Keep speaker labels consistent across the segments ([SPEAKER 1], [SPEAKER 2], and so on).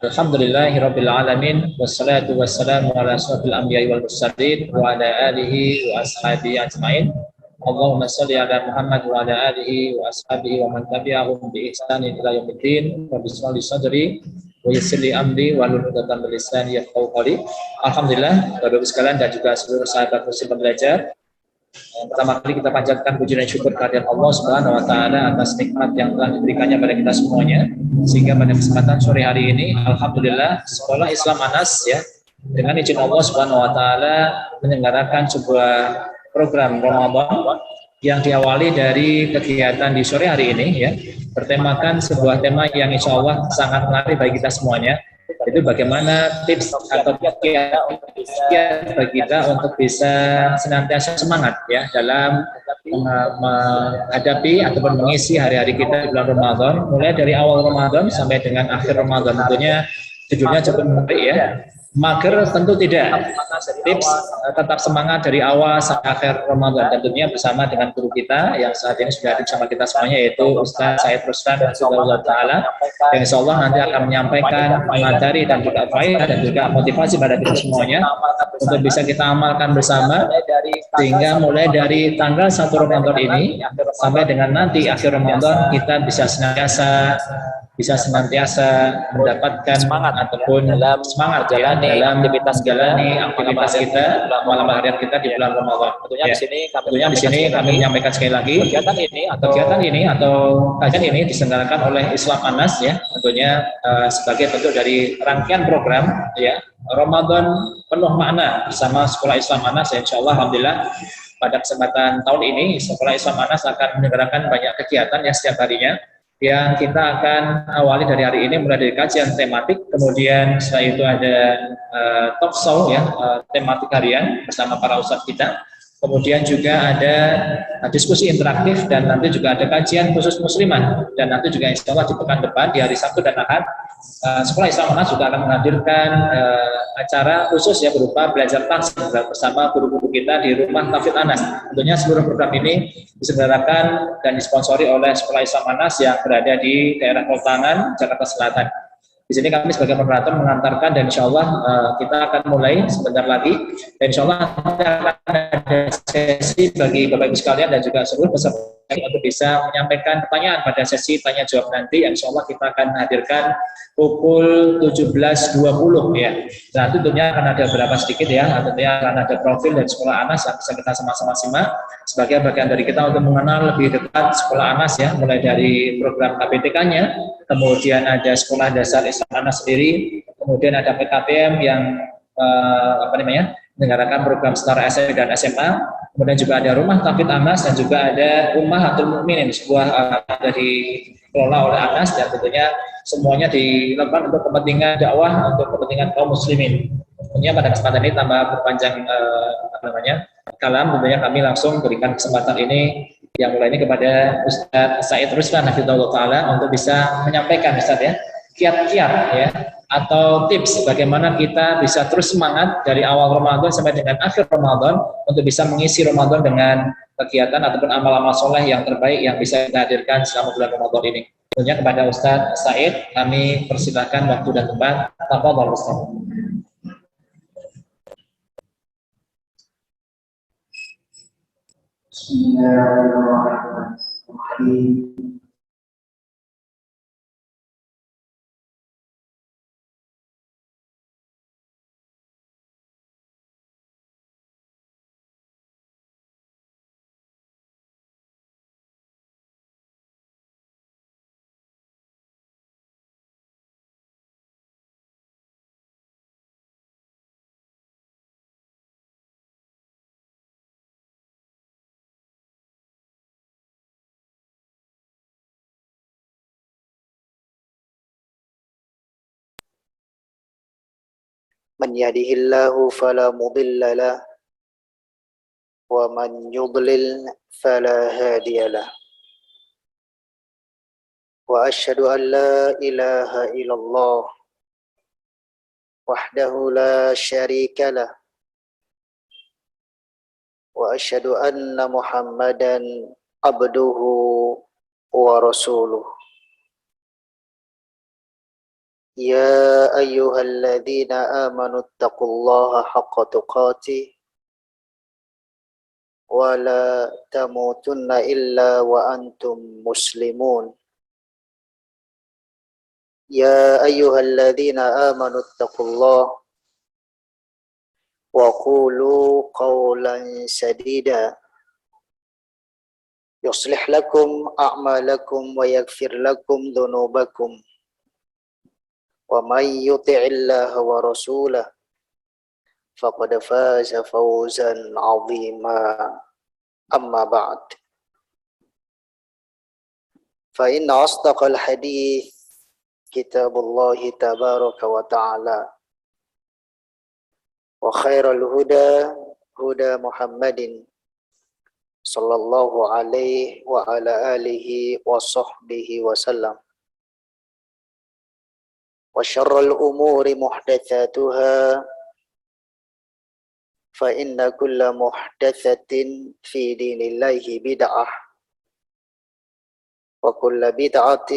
[SPEAKER 1] Alhamdulillahirabbil alamin wassalatu wassalamu ala asyrofil anbiya'i wal mursalin wa ala alihi wa ashabihi ajmain. Allahumma shalli ala Muhammad wa ala alihi wa ashabihi wa man tabi'ahum bi ihsanin ila yaumiddin. Rabbi shrah li sadri wa yassir li amri wa hlul 'uqdatam min lisani yafqahu qawli. Alhamdulillah, Bapak-Ibu sekalian dan juga seluruh sahabat muslim belajar. Pertama kali kita panjatkan puji dan syukur kehadirat Allah Subhanahu wa taala atas nikmat yang telah diberikannya pada kita semuanya, sehingga pada kesempatan sore hari ini alhamdulillah Sekolah Islam Anas ya dengan izin Allah Subhanahu wa taala menyelenggarakan sebuah program Ramadan yang diawali dari kegiatan di sore hari ini ya, bertemakan sebuah tema yang insya Allah sangat menarik bagi kita semuanya. Itu bagaimana tips atau kiat bagi kita untuk bisa senantiasa semangat ya dalam menghadapi ataupun mengisi hari-hari kita di bulan Ramadan, mulai dari awal Ramadan sampai dengan akhir Ramadan. Tentunya judulnya cukup menarik ya. Mager tentu tidak. Tips tetap semangat dari awal sampai akhir Ramadan, tentunya bersama dengan guru kita yang saat ini sudah ada bersama kita semuanya, yaitu Ustaz Said Ruslan Hafizahullah Ta'ala, yang insya Allah nanti akan menyampaikan materi dan juga faedah dan juga motivasi pada kita semuanya untuk bisa kita amalkan bersama, sehingga mulai dari tanggal 1 Ramadan ini sampai dengan nanti akhir Ramadan kita bisa senantiasa mendapatkan semangat ataupun semangat dalam aktivitas kita malam harian kita di bulan Ramadan. Tentunya di sini kami menyampaikan sekali lagi kegiatan ini atau kajian ini diselenggarakan oleh Islam Anas ya, tentunya sebagai bentuk dari rangkaian program ya Ramadan penuh makna bersama Sekolah Islam Anas ya. Insyaallah alhamdulillah pada kesempatan tahun ini Sekolah Islam Anas akan menyelenggarakan banyak kegiatan ya setiap harinya, yang kita akan awali dari hari ini mulai dari kajian tematik, kemudian setelah itu ada talk show ya, tematik harian bersama para ustadz kita, kemudian juga ada diskusi interaktif, dan nanti juga ada kajian khusus muslimah, dan nanti juga insya Allah di pekan depan di hari Sabtu dan Ahad Sekolah Islam Anas juga akan menghadirkan acara khusus ya berupa belajar tafsir bersama guru-guru kita di rumah Tafsir Anas. Tentunya seluruh program ini diselenggarakan dan disponsori oleh Sekolah Islam Anas yang berada di daerah Koltangan, Jakarta Selatan. Di sini kami sebagai moderator mengantarkan, dan insya Allah kita akan mulai sebentar lagi, dan insya Allah akan ada sesi bagi Bapak Ibu sekalian dan juga seluruh peserta untuk bisa menyampaikan pertanyaan pada sesi tanya jawab nanti, yang insya Allah kita akan hadirkan pukul 17.20 ya. Nah tentunya akan ada beberapa sedikit ya, tentunya akan ada profil dari Sekolah Anas yang bisa kita sama-sama simak sebagai bagian dari kita untuk mengenal lebih dekat Sekolah Anas ya, mulai dari program KPTK-nya, kemudian ada Sekolah Dasar Islam Anas sendiri, kemudian ada PKPM yang menyelenggarakan program setara SMP dan SMA, kemudian juga ada Rumah Tafid Anas, dan juga ada Ummahatul Mukminin, sebuah dari dikelola oleh Anas, dan tentunya semuanya dilakukan untuk kepentingan dakwah, untuk kepentingan kaum muslimin. Tentunya pada kesempatan ini tanpa berpanjang kalam, tentunya kami langsung berikan kesempatan ini yang mulai ini kepada Ustaz Said Ruslan Hafizahullah Ta'ala untuk bisa menyampaikan Ustaz ya kiat-kiat ya atau tips bagaimana kita bisa terus semangat dari awal Ramadan sampai dengan akhir Ramadan untuk bisa mengisi Ramadan dengan kegiatan ataupun amal-amal soleh yang terbaik yang bisa kita hadirkan selama bulan Ramadan ini. Tentunya kepada Ustaz Said kami persilahkan waktu dan tempat. Tafadhol Ustaz. Bismillahirrahmanirrahim.
[SPEAKER 2] من يهده الله فلا مضل له ومن يضلل فلا هادي له وأشهد أن لا إله إلا الله وحده لا شريك له وأشهد أن محمدا عبده ورسوله يا أيها الذين آمنوا اتقوا الله حق تقاته ولا تموتن إلا وأنتم مسلمون يا أيها الذين آمنوا اتقوا الله وقولوا قولا سديدا يصلح لكم أعمالكم ويغفر لكم ذنوبكم ومن يطع الله ورسوله فقد فاز فوزا عظيما أما بعد فإن أصدق الحديث كتاب الله تبارك وتعالى وخير الهدى هدى محمد صلى الله عليه وعلى آله وصحبه وسلم وشر الأمور محدثاتها فإن كل محدثة في دين الله بدعة وكل بدعة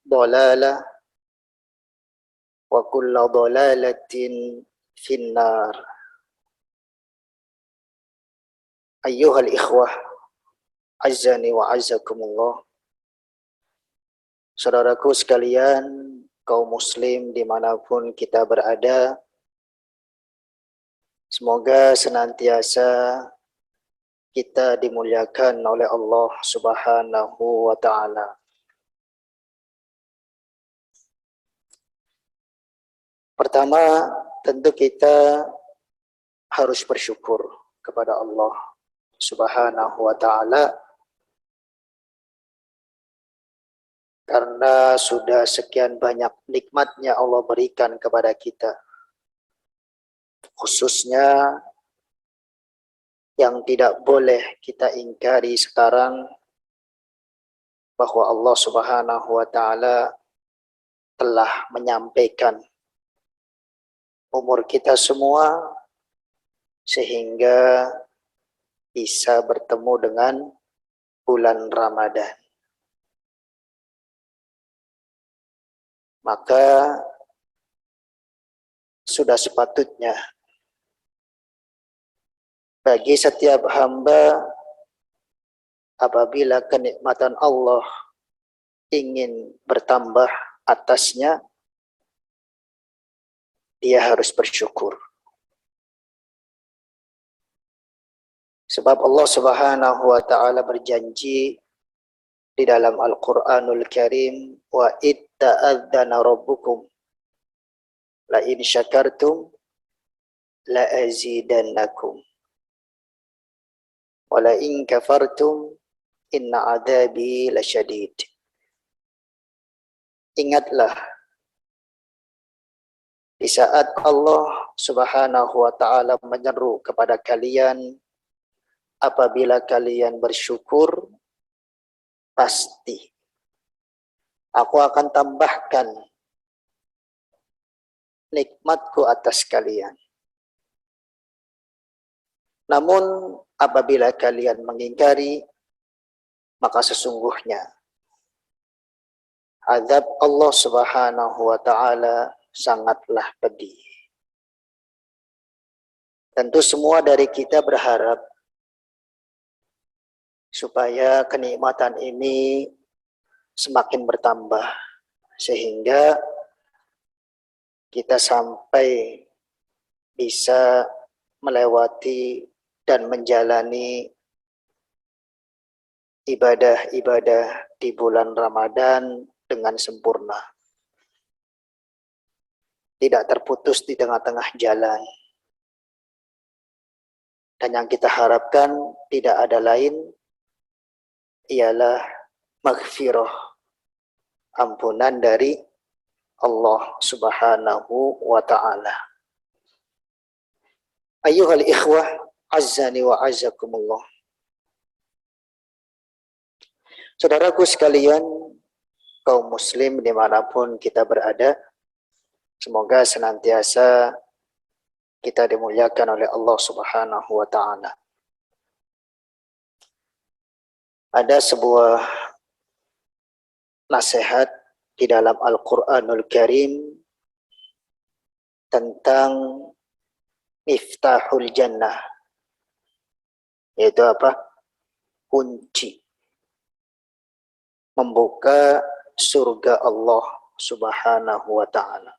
[SPEAKER 2] ضلالة وكل ضلالة في النار أيها الإخوة عزني وعزكم الله. Saudaraku sekalian, kaum muslim dimanapun kita berada, semoga senantiasa kita dimuliakan oleh Allah Subhanahu wa Ta'ala. Pertama, tentu kita harus bersyukur kepada Allah Subhanahu wa Ta'ala karena sudah sekian banyak nikmatnya Allah berikan kepada kita. Khususnya yang tidak boleh kita ingkari sekarang, bahwa Allah Subhanahu wa Ta'ala telah menyampaikan umur kita semua sehingga bisa bertemu dengan bulan Ramadan. Maka sudah sepatutnya bagi setiap hamba, apabila kenikmatan Allah ingin bertambah atasnya, dia harus bersyukur. Sebab Allah Subhanahu wa Ta'ala berjanji di dalam Al-Quranul Karim, wa itta'adzana rabbukum la in syakartum la azidannakum wa la in kafartum inna adabi lasyadid. Ingatlah di saat Allah Subhanahu wa Ta'ala menyeru kepada kalian, apabila kalian bersyukur, pasti aku akan tambahkan nikmatku atas kalian. Namun apabila kalian mengingkari, maka sesungguhnya azab Allah Subhanahu wa Ta'ala sangatlah pedih. Tentu semua dari kita berharap supaya kenikmatan ini semakin bertambah, sehingga kita sampai bisa melewati dan menjalani ibadah-ibadah di bulan Ramadan dengan sempurna, tidak terputus di tengah-tengah jalan. Dan yang kita harapkan tidak ada lain ialah maghfirah, ampunan dari Allah Subhanahu wa Ta'ala. Ayyuhal ikhwah azzani wa azzakumullah. Saudaraku sekalian, kaum muslim dimanapun kita berada, semoga senantiasa kita dimuliakan oleh Allah Subhanahu wa Ta'ala. Ada sebuah nasihat di dalam Al-Quranul Karim tentang Miftahul Jannah, yaitu apa? Kunci membuka surga Allah Subhanahu wa ta'ala.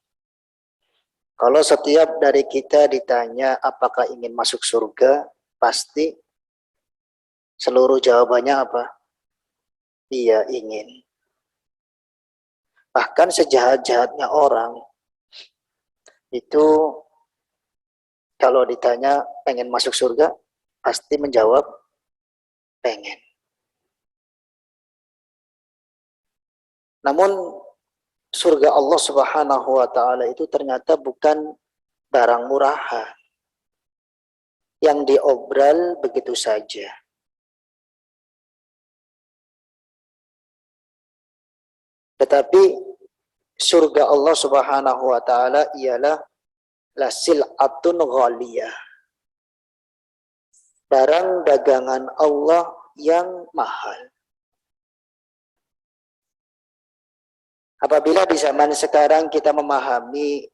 [SPEAKER 2] Kalau setiap dari kita ditanya apakah ingin masuk surga, pasti seluruh jawabannya apa? Iya, ingin. Bahkan sejahat-jahatnya orang itu kalau ditanya pengen masuk surga, pasti menjawab pengen. Namun surga Allah Subhanahu wa ta'ala itu ternyata bukan barang murahan yang diobral begitu saja. Tetapi surga Allah Subhanahu wa ta'ala ialah lasil'atun ghaliyah, barang dagangan Allah yang mahal. Apabila di zaman sekarang kita memahami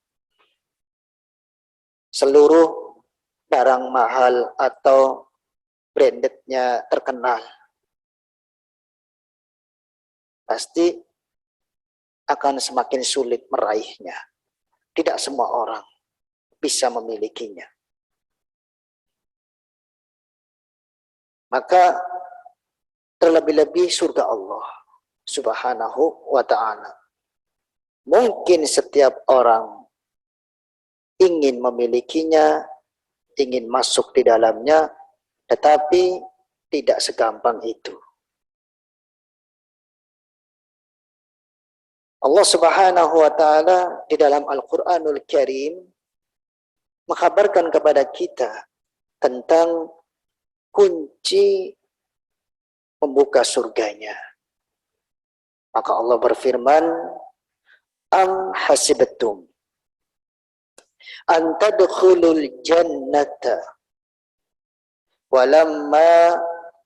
[SPEAKER 2] seluruh barang mahal atau brandednya terkenal, pasti akan semakin sulit meraihnya. Tidak semua orang bisa memilikinya. Maka terlebih-lebih surga Allah Subhanahu wa ta'ala. Mungkin setiap orang ingin memilikinya, ingin masuk di dalamnya, tetapi tidak segampang itu. Allah Subhanahu wa ta'ala di dalam Al-Quranul Karim mengkabarkan kepada kita tentang kunci membuka surganya. Maka Allah berfirman, am hasibtum an tadkhulul jannata walamma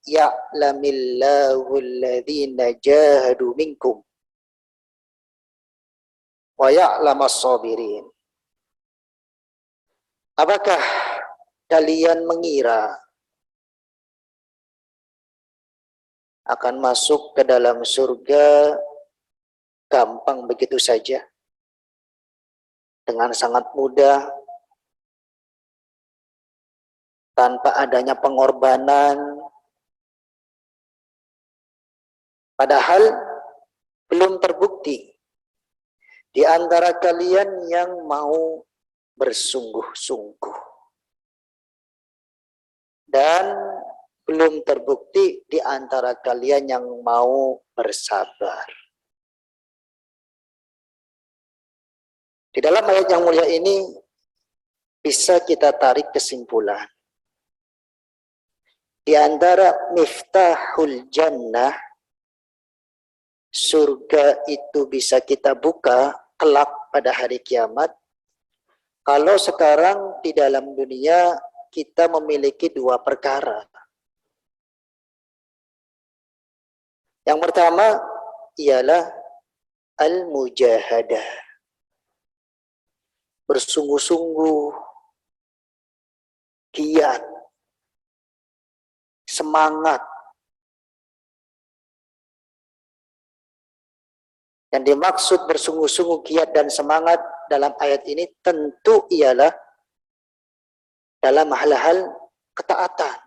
[SPEAKER 2] ya'lamillahu alladhina jahadu minkum wa ya'lamas sabirin. Apakah kalian mengira akan masuk ke dalam surga gampang begitu saja, dengan sangat mudah, tanpa adanya pengorbanan? Padahal belum terbukti di antara kalian yang mau bersungguh-sungguh, dan belum terbukti di antara kalian yang mau bersabar. Di dalam ayat yang mulia ini bisa kita tarik kesimpulan. Di antara miftahul jannah, surga itu bisa kita buka kelak pada hari kiamat. Kalau sekarang di dalam dunia kita memiliki dua perkara. Yang pertama ialah al-mujahadah, bersungguh-sungguh, giat, semangat. Yang dimaksud bersungguh-sungguh, giat, dan semangat dalam ayat ini tentu ialah dalam hal-hal ketaatan,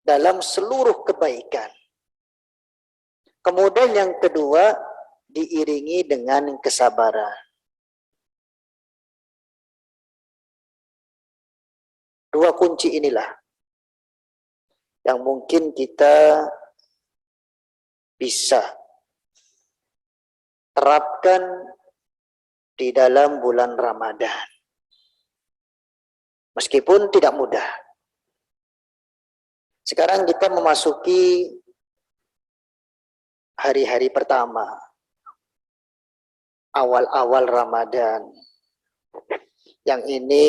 [SPEAKER 2] dalam seluruh kebaikan. Kemudian yang kedua, diiringi dengan kesabaran. Dua kunci inilah yang mungkin kita bisa terapkan di dalam bulan Ramadan. Meskipun tidak mudah. Sekarang kita memasuki hari-hari pertama, awal-awal Ramadan. Yang ini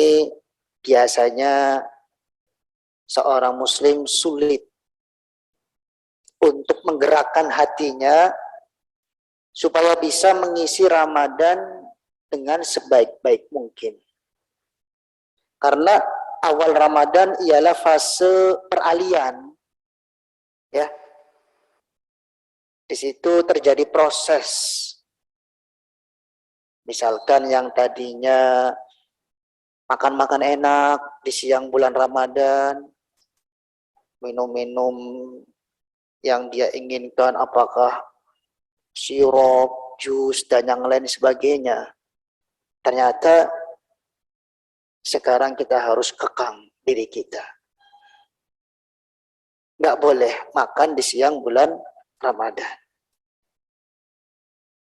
[SPEAKER 2] biasanya seorang muslim sulit untuk menggerakkan hatinya supaya bisa mengisi Ramadan dengan sebaik-baik mungkin. Karena awal Ramadan ialah fase peralihan. Ya. Di situ terjadi proses. Misalkan yang tadinya makan-makan enak di siang bulan Ramadan, minum-minum yang dia inginkan, apakah sirup, jus, dan yang lain sebagainya. Ternyata sekarang kita harus kekang diri kita. Nggak boleh makan di siang bulan Ramadan.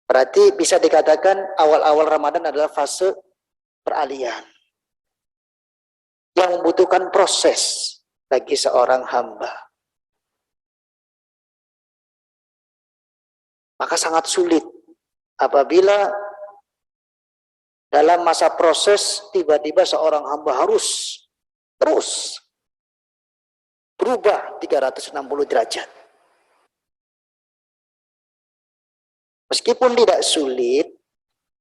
[SPEAKER 2] Berarti bisa dikatakan awal-awal Ramadan adalah fase peralihan yang membutuhkan proses bagi seorang hamba. Maka sangat sulit apabila dalam masa proses tiba-tiba seorang hamba harus terus berubah 360 derajat. Meskipun tidak sulit,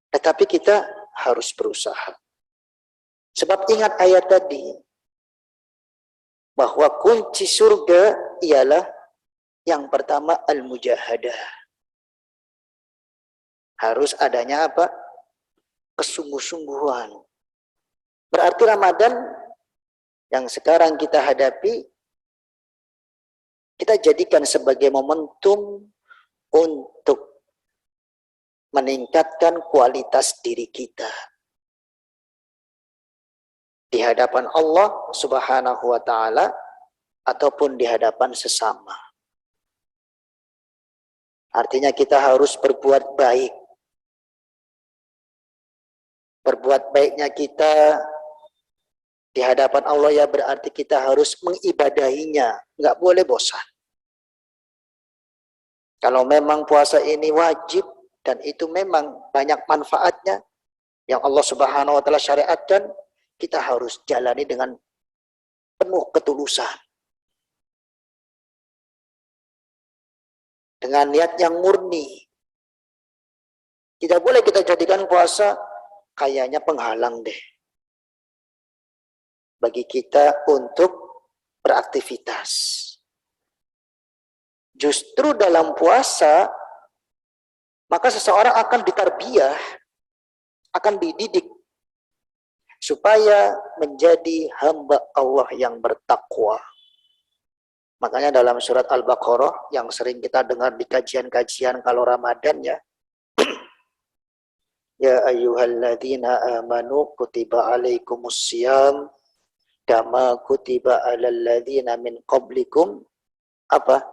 [SPEAKER 2] tetapi kita harus berusaha. Sebab ingat ayat tadi, bahwa kunci surga ialah yang pertama al-mujahadah. Harus adanya apa? Kesungguh-sungguhan. Berarti Ramadan yang sekarang kita hadapi, kita jadikan sebagai momentum untuk meningkatkan kualitas diri kita di hadapan Allah Subhanahu wa Ta'ala ataupun di hadapan sesama. Artinya kita harus berbuat baik. Berbuat baiknya kita di hadapan Allah ya berarti kita harus mengibadahinya, nggak boleh bosan. Kalau memang puasa ini wajib dan itu memang banyak manfaatnya yang Allah Subhanahu wa Ta'ala syariatkan, kita harus jalani dengan penuh ketulusan. Dengan niat yang murni. Tidak boleh kita jadikan puasa kayaknya penghalang deh bagi kita untuk beraktivitas. Justru dalam puasa maka seseorang akan ditarbiyah, akan dididik supaya menjadi hamba Allah yang bertakwa. Makanya dalam surat Al-Baqarah yang sering kita dengar di kajian-kajian kalau Ramadan ya, ya ayyuhalladzina amanu kutiba alaikumussyam kama kutiba alal ladzina min qablikum apa?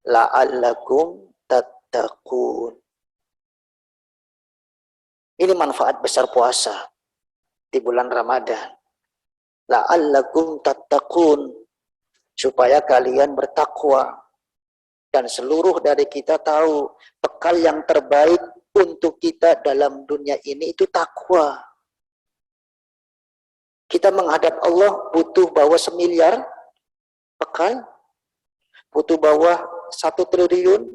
[SPEAKER 2] La'allakum tattaqun. Ini manfaat besar puasa di bulan Ramadan. La'allakum tattaqun, supaya kalian bertakwa. Dan seluruh dari kita tahu bekal yang terbaik untuk kita dalam dunia ini itu takwa. Kita menghadap Allah butuh bawa 1 miliar bekal, butuh bawa 1 triliun,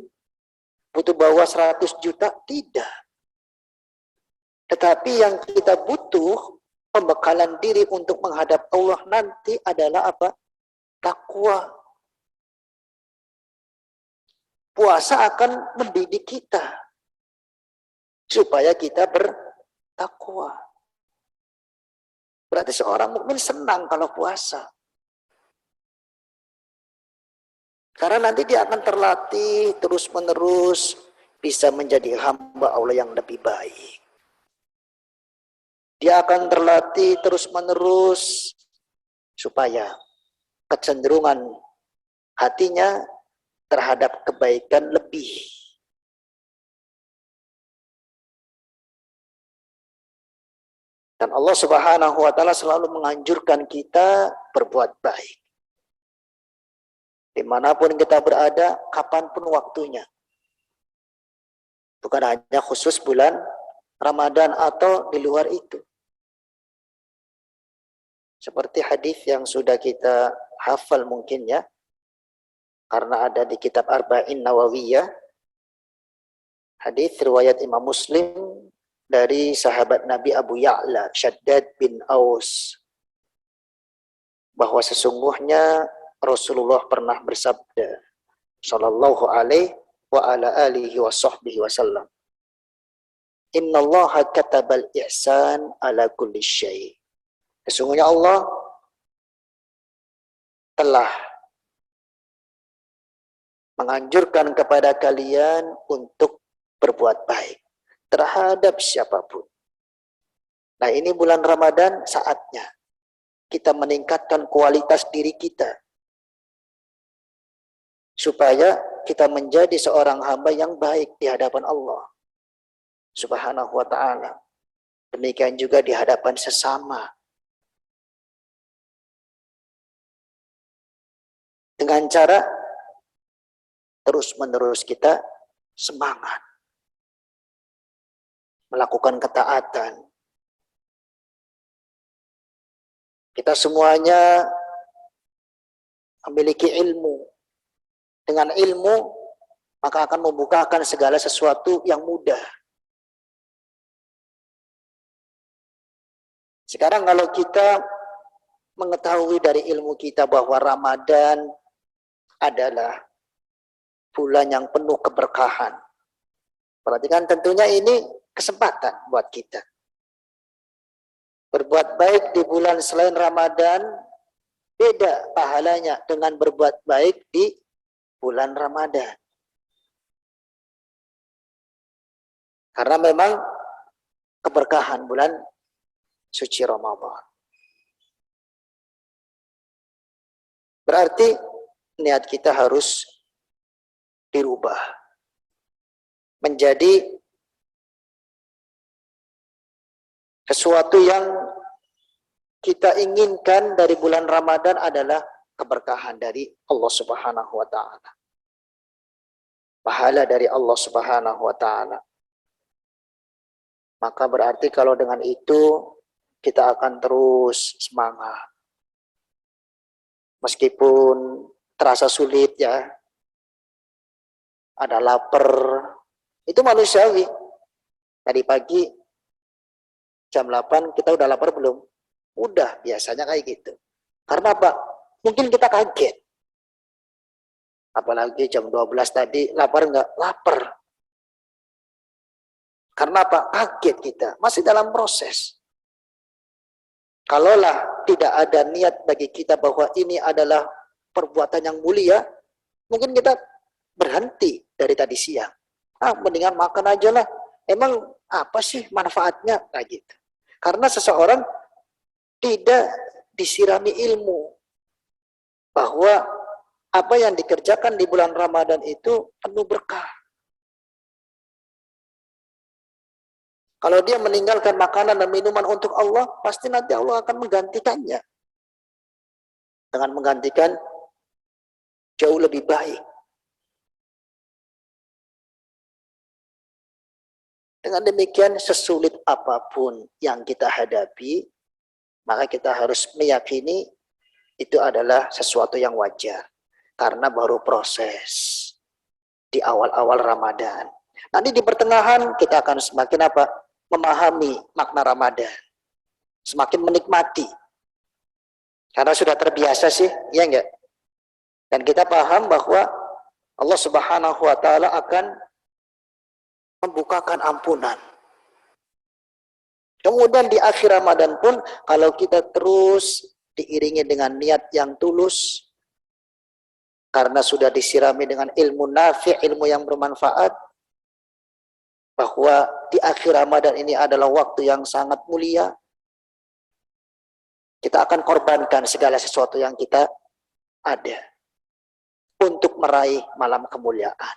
[SPEAKER 2] butuh bawa 100 juta, tidak. Tetapi yang kita butuh pembekalan diri untuk menghadap Allah nanti adalah apa? Takwa. Puasa akan mendidik kita supaya kita bertakwa. Berarti seorang mukmin senang kalau puasa. Karena nanti dia akan terlatih terus-menerus bisa menjadi hamba Allah yang lebih baik. Dia akan terlatih terus-menerus supaya kecenderungan hatinya terhadap kebaikan lebih. Dan Allah Subhanahu wa Ta'ala selalu menganjurkan kita berbuat baik. Dimanapun kita berada, kapanpun waktunya. Bukan hanya khusus bulan Ramadan atau di luar itu. Seperti hadis yang sudah kita hafal mungkin ya, karena ada di kitab Arba'in Nawawiyah. Hadis riwayat Imam Muslim dari sahabat Nabi Abu Ya'la Shaddad bin Aus bahwa sesungguhnya Rasulullah pernah bersabda sallallahu alaihi wa ala alihi wa sahbihi wasallam, innallaha katabal ihsan ala kulli syai. Sesungguhnya Allah telah menganjurkan kepada kalian untuk berbuat baik terhadap siapapun. Nah, ini bulan Ramadan saatnya kita meningkatkan kualitas diri kita supaya kita menjadi seorang hamba yang baik di hadapan Allah Subhanahu wa ta'ala. Demikian juga di hadapan sesama. Dengan cara terus-menerus kita semangat melakukan ketaatan. Kita semuanya memiliki ilmu. Dengan ilmu, maka akan membukakan segala sesuatu yang mudah. Sekarang kalau kita mengetahui dari ilmu kita bahwa Ramadan adalah bulan yang penuh keberkahan. Berarti kan tentunya ini kesempatan buat kita. Berbuat baik di bulan selain Ramadan beda pahalanya dengan berbuat baik di bulan Ramadan. Karena memang keberkahan bulan suci Ramadan. Berarti niat kita harus dirubah menjadi sesuatu yang kita inginkan dari bulan Ramadan adalah keberkahan dari Allah Subhanahu wa ta'ala. Pahala dari Allah Subhanahu wa ta'ala. Maka berarti kalau dengan itu kita akan terus semangat. Meskipun terasa sulit ya. Ada lapar. Itu manusiawi. Tadi pagi jam 8 kita udah lapar belum? Udah, biasanya kayak gitu. Karena apa? Mungkin kita kaget. Apalagi jam 12 tadi, lapar enggak? Lapar. Karena apa? Kaget kita. Masih dalam proses. Kalaulah tidak ada niat bagi kita bahwa ini adalah perbuatan yang mulia, mungkin kita berhenti dari tadi siang. Mendingan makan aja lah. Emang apa sih manfaatnya? Kayak gitu. Karena seseorang tidak disirami ilmu bahwa apa yang dikerjakan di bulan Ramadan itu penuh berkah. Kalau dia meninggalkan makanan dan minuman untuk Allah, pasti nanti Allah akan menggantikannya. Dengan menggantikan jauh lebih baik. Dengan demikian, sesulit apapun yang kita hadapi, maka kita harus meyakini itu adalah sesuatu yang wajar. Karena baru proses di awal-awal Ramadan. Nanti di pertengahan kita akan semakin apa? Memahami makna Ramadan. Semakin menikmati. Karena sudah terbiasa sih, ya enggak? Dan kita paham bahwa Allah Subhanahu wa ta'ala akan membukakan ampunan. Kemudian di akhir Ramadan pun, kalau kita terus diiringi dengan niat yang tulus, karena sudah disirami dengan ilmu nafi', ilmu yang bermanfaat, bahwa di akhir Ramadan ini adalah waktu yang sangat mulia, kita akan korbankan segala sesuatu yang kita ada untuk meraih malam kemuliaan.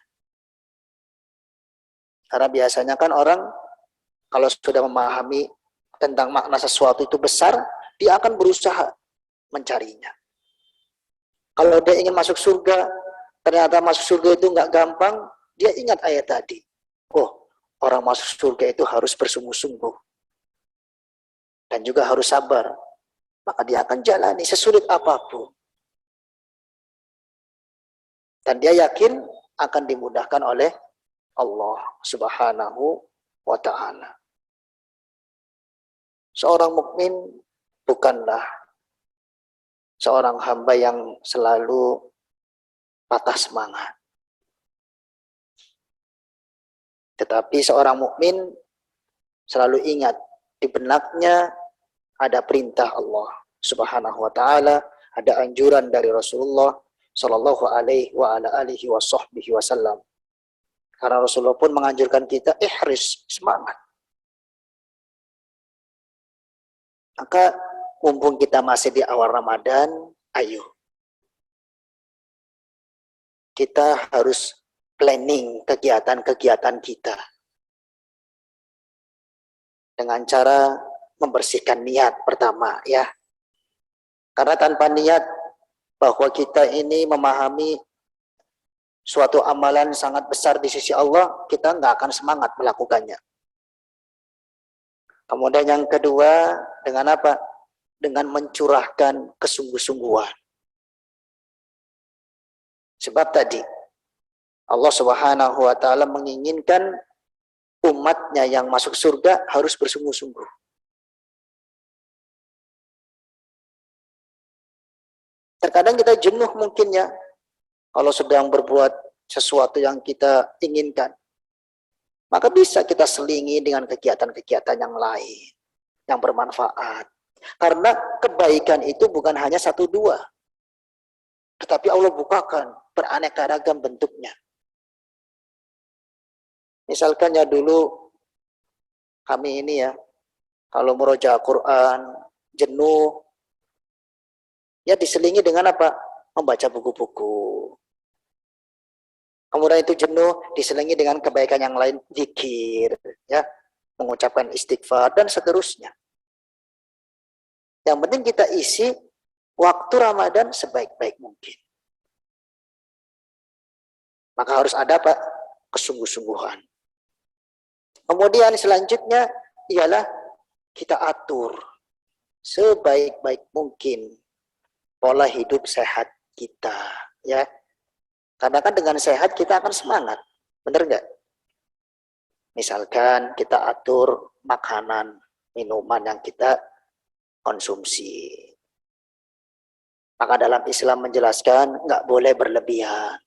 [SPEAKER 2] Karena biasanya kan orang kalau sudah memahami tentang makna sesuatu itu besar, dia akan berusaha mencarinya. Kalau dia ingin masuk surga, ternyata masuk surga itu nggak gampang, dia ingat ayat tadi. Oh, orang masuk surga itu harus bersungguh-sungguh. Dan juga harus sabar. Maka dia akan jalani sesulit apapun. Dan dia yakin akan dimudahkan oleh Allah Subhanahu wa ta'ala. Seorang mukmin bukanlah seorang hamba yang selalu patah semangat. Tetapi seorang mukmin selalu ingat di benaknya ada perintah Allah Subhanahu wa taala, ada anjuran dari Rasulullah sallallahu alaihi wa ala alihi wasallam. Karena Rasulullah pun menganjurkan kita ihris, semangat. Maka mumpung kita masih di awal Ramadan, ayo kita harus planning kegiatan-kegiatan kita dengan cara membersihkan niat pertama ya. Karena tanpa niat bahwa kita ini memahami suatu amalan sangat besar di sisi Allah, kita nggak akan semangat melakukannya. Kemudian yang kedua, dengan apa? Dengan mencurahkan kesungguh-sungguhan. Sebab tadi Allah Subhanahu wa taala menginginkan umatnya yang masuk surga harus bersungguh-sungguh. Terkadang kita jenuh mungkin ya kalau sedang berbuat sesuatu yang kita inginkan. Maka bisa kita selingi dengan kegiatan-kegiatan yang lain yang bermanfaat. Karena kebaikan itu bukan hanya satu dua, tetapi Allah bukakan beraneka ragam bentuknya. Misalkan ya dulu kami ini ya, kalau meroja Quran, jenuh, ya diselingi dengan apa? Membaca buku-buku. Kemudian itu jenuh, diselingi dengan kebaikan yang lain, zikir, ya, mengucapkan istighfar, dan seterusnya. Yang penting kita isi waktu Ramadan sebaik-baik mungkin. Maka harus ada apa? Kesungguh-sungguhan. Kemudian selanjutnya ialah kita atur sebaik-baik mungkin pola hidup sehat kita, ya. Karena kan dengan sehat kita akan semangat, bener nggak? Misalkan kita atur makanan, minuman yang kita konsumsi. Maka dalam Islam menjelaskan nggak boleh berlebihan.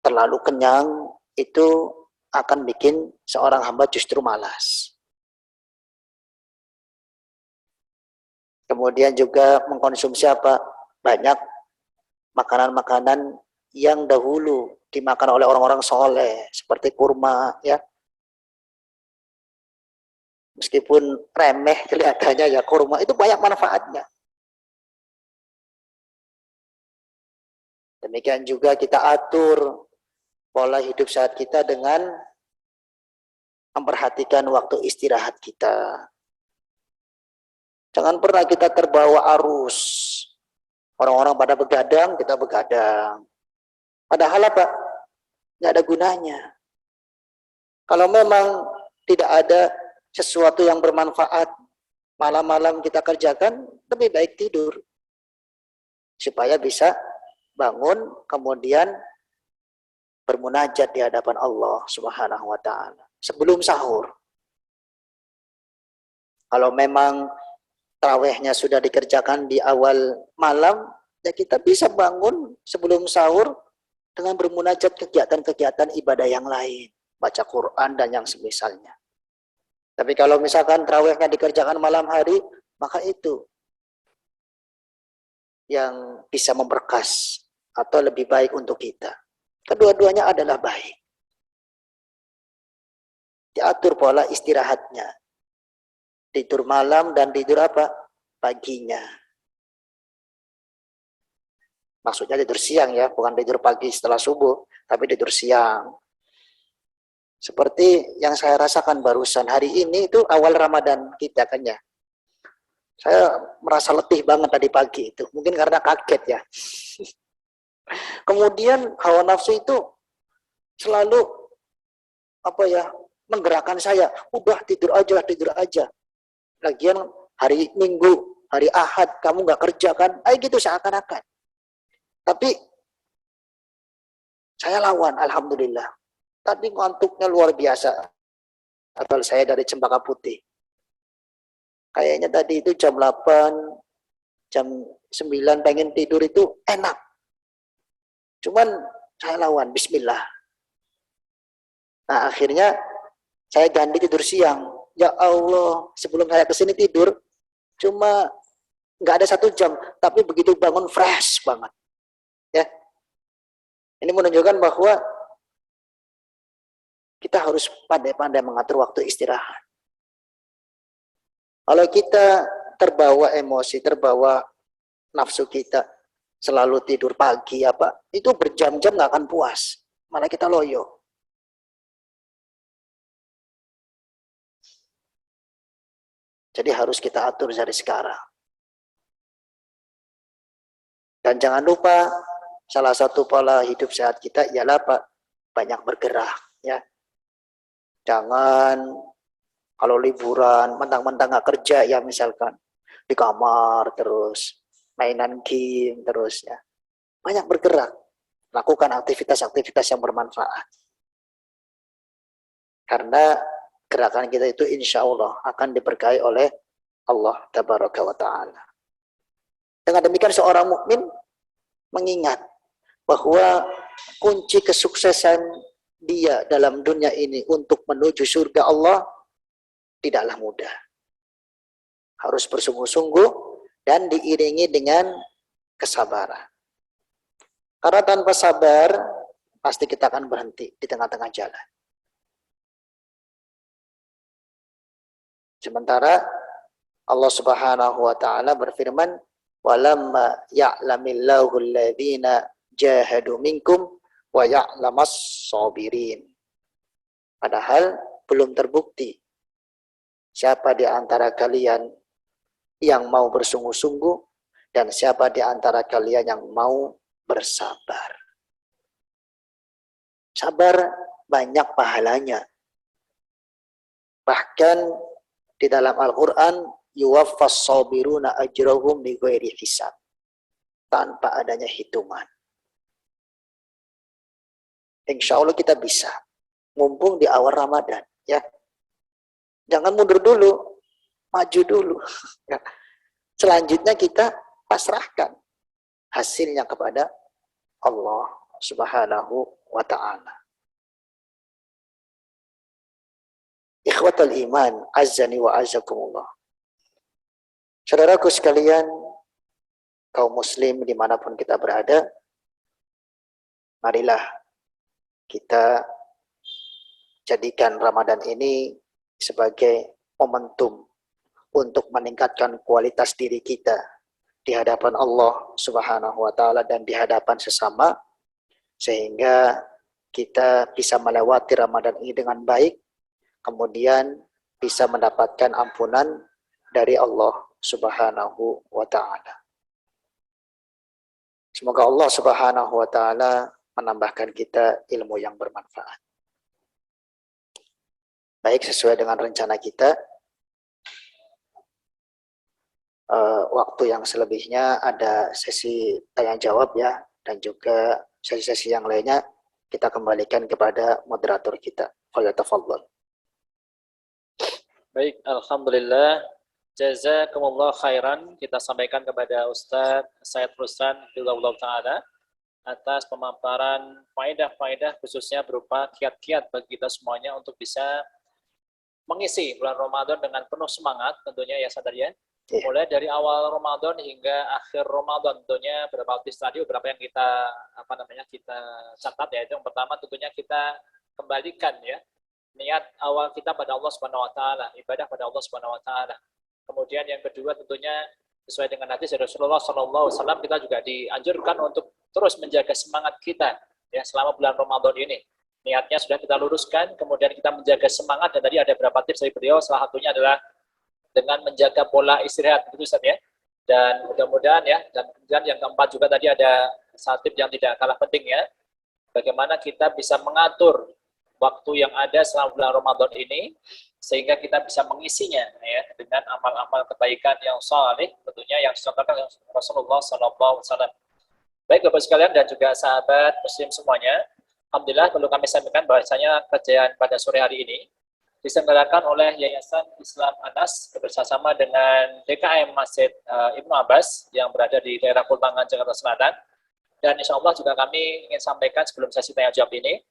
[SPEAKER 2] Terlalu kenyang itu akan bikin seorang hamba justru malas. Kemudian juga mengkonsumsi apa? Banyak makanan-makanan yang dahulu dimakan oleh orang-orang soleh, seperti kurma, ya. Meskipun remeh kelihatannya ya, kurma itu banyak manfaatnya. Demikian juga kita atur pola hidup sehat kita dengan memperhatikan waktu istirahat kita. Jangan pernah kita terbawa arus. Orang-orang pada begadang, kita begadang. Padahal apa? Nggak ada gunanya. Kalau memang tidak ada sesuatu yang bermanfaat, malam-malam kita kerjakan, lebih baik tidur. Supaya bisa bangun, kemudian bermunajat di hadapan Allah Subhanahu wa ta'ala. Sebelum sahur. Kalau memang tarawihnya sudah dikerjakan di awal malam, ya kita bisa bangun sebelum sahur dengan bermunajat kegiatan-kegiatan ibadah yang lain, baca Quran dan yang semisalnya. Tapi kalau misalkan tarawihnya dikerjakan malam hari, maka itu yang bisa memberkas atau lebih baik untuk kita. Kedua-duanya adalah baik. Diatur pola istirahatnya. Tidur malam dan tidur apa? Paginya. Maksudnya tidur siang ya, bukan tidur pagi setelah subuh, tapi tidur siang. Seperti yang saya rasakan barusan hari ini itu awal Ramadan kita kan ya. Saya merasa letih banget tadi pagi itu, mungkin karena kaget ya. Kemudian hawa nafsu itu selalu apa ya, menggerakkan saya, udah tidur aja. Lagian hari Minggu, hari Ahad kamu nggak kerja kan? Gitu seakan-akan. Tapi saya lawan, alhamdulillah. Tadi ngantuknya luar biasa. Apalagi saya dari Cempaka Putih. Kayaknya tadi itu jam 8, jam 9 pengen tidur itu enak. Cuman saya lawan, bismillah. Nah akhirnya saya ganti tidur siang. Ya Allah, sebelum saya kesini tidur, cuma nggak ada 1 jam, tapi begitu bangun fresh banget. Ya, ini menunjukkan bahwa kita harus pandai-pandai mengatur waktu istirahat. Kalau kita terbawa emosi, terbawa nafsu kita, selalu tidur pagi itu berjam-jam nggak akan puas, malah kita loyo. Jadi harus kita atur dari sekarang. Dan jangan lupa salah satu pola hidup sehat kita ialah banyak bergerak, ya. Jangan kalau liburan mentang-mentang nggak kerja ya, misalkan di kamar terus mainan game terus, ya. Banyak bergerak, lakukan aktivitas-aktivitas yang bermanfaat. Karena gerakan kita itu insya Allah akan diberkahi oleh Allah Tabaraka wa Ta'ala. Dengan demikian seorang mukmin mengingat bahwa kunci kesuksesan dia dalam dunia ini untuk menuju surga Allah tidaklah mudah. Harus bersungguh-sungguh dan diiringi dengan kesabaran. Karena tanpa sabar pasti kita akan berhenti di tengah-tengah jalan. Sementara Allah Subhanahu wa Ta'ala berfirman, "Walamma ya'lamillahu alladhina jahadu minkum wa ya'lamas sabirin." Padahal belum terbukti siapa di antara kalian yang mau bersungguh-sungguh dan siapa di antara kalian yang mau bersabar. Sabar banyak pahalanya. Bahkan di dalam Al-Quran, yuwaffas sabiruna ajrahum bighairi hisab, tanpa adanya hitungan. Insya Allah kita bisa, mumpung di awal Ramadan, ya. Jangan mundur dulu, maju dulu. Selanjutnya kita pasrahkan hasilnya kepada Allah Subhanahu wa Ta'ala. Ikhwatal iman, azzani wa azzakumullah. Saudaraku sekalian, kaum muslim dimanapun kita berada, marilah kita jadikan Ramadan ini sebagai momentum untuk meningkatkan kualitas diri kita di hadapan Allah Subhanahu wa Ta'ala dan di hadapan sesama, sehingga kita bisa melewati Ramadan ini dengan baik, kemudian bisa mendapatkan ampunan dari Allah Subhanahu wa Ta'ala. Semoga Allah Subhanahu wa Ta'ala menambahkan kita ilmu yang bermanfaat. Baik, sesuai dengan rencana kita, waktu yang selebihnya ada sesi tanya jawab, ya, dan juga sesi-sesi yang lainnya kita kembalikan kepada moderator kita. Falyatafadhal.
[SPEAKER 1] Baik, alhamdulillah. Jazakumullah khairan. Kita sampaikan kepada Ustadz Said Ruslan Bilawullah Ta'ala atas pemaparan faedah-faedah khususnya berupa kiat-kiat bagi kita semuanya untuk bisa mengisi bulan Ramadan dengan penuh semangat tentunya, ya Sadar, ya. Mulai dari awal Ramadan hingga akhir Ramadan, tentunya beberapa tips tadi, beberapa yang kita kita catat, ya. Itu yang pertama tentunya kita kembalikan, ya, niat awal kita pada Allah Subhanahu wa Ta'ala, ibadah pada Allah Subhanahu wa Ta'ala. Kemudian yang kedua tentunya sesuai dengan hadis dari Rasulullah SAW, kita juga dianjurkan untuk terus menjaga semangat kita, ya, selama bulan Ramadan ini. Niatnya sudah kita luruskan, kemudian kita menjaga semangat, dan tadi ada beberapa tips dari beliau, salah satunya adalah dengan menjaga pola istirahat, itu Ustaz, ya. Dan mudah-mudahan, ya, dan kemudian yang keempat juga tadi ada satu tips yang tidak kalah penting, ya, bagaimana kita bisa mengatur waktu yang ada selama bulan Ramadan ini sehingga kita bisa mengisinya, ya, dengan amal-amal kebaikan yang saleh, tentunya yang dicontohkan oleh Rasulullah SAW. Baik Bapak sekalian dan juga sahabat muslim semuanya, alhamdulillah perlu kami sampaikan bahwasanya kajian pada sore hari ini diselenggarakan oleh Yayasan Islam Anas bersama dengan DKM Masjid Ibnu Abbas yang berada di daerah Kulangan, Jakarta Selatan. Dan insya Allah juga kami ingin sampaikan sebelum sesi tanya jawab ini,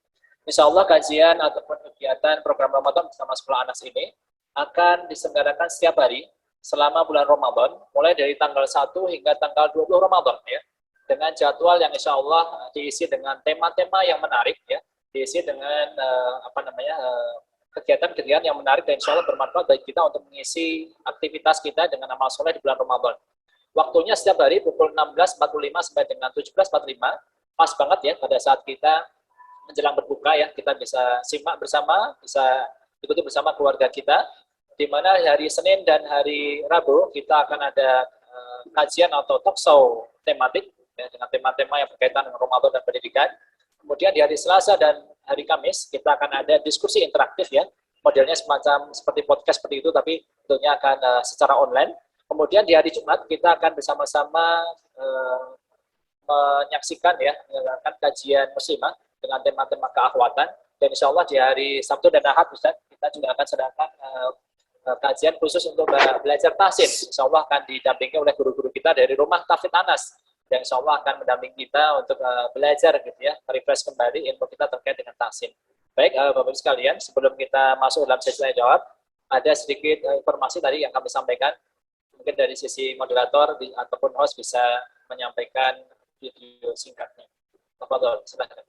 [SPEAKER 1] insya Allah kajian ataupun kegiatan program Ramadan bersama Sekolah Anas ini akan diselenggarakan setiap hari selama bulan Ramadan, mulai dari tanggal 1 hingga tanggal 20 Ramadan ya, dengan jadwal yang insya Allah diisi dengan tema-tema yang menarik ya, diisi dengan kegiatan-kegiatan yang menarik dan insya Allah bermanfaat bagi kita untuk mengisi aktivitas kita dengan amal soleh di bulan Ramadan. Waktunya setiap hari pukul 16.45 sampai dengan 17.45, pas banget ya pada saat kita menjelang berbuka ya, kita bisa simak bersama, bisa ikuti bersama keluarga kita, di mana hari Senin dan hari Rabu kita akan ada kajian atau talk show tematik ya, dengan tema-tema yang berkaitan dengan Ramadan dan pendidikan. Kemudian di hari Selasa dan hari Kamis kita akan ada diskusi interaktif ya, modelnya semacam seperti podcast seperti itu, tapi tentunya akan secara online. Kemudian di hari Jumat kita akan bersama-sama menyaksikan ya, menjalankan kajian muslimah dengan tema-tema keakhwatan. Dan insya Allah di hari Sabtu dan Ahad Ustaz, kita juga akan sedangkan kajian khusus untuk belajar tahsin. Insya Allah akan didampingi oleh guru-guru kita dari Rumah Tahfidz Anas, yang insya Allah akan mendampingi kita untuk belajar gitu ya, refresh kembali info kita terkait dengan tahsin. Baik, Bapak-Ibu sekalian, sebelum kita masuk dalam sesi tanya jawab, ada sedikit informasi tadi yang kami sampaikan. Mungkin dari sisi moderator ataupun host bisa menyampaikan video singkatnya. Bapak, silakan.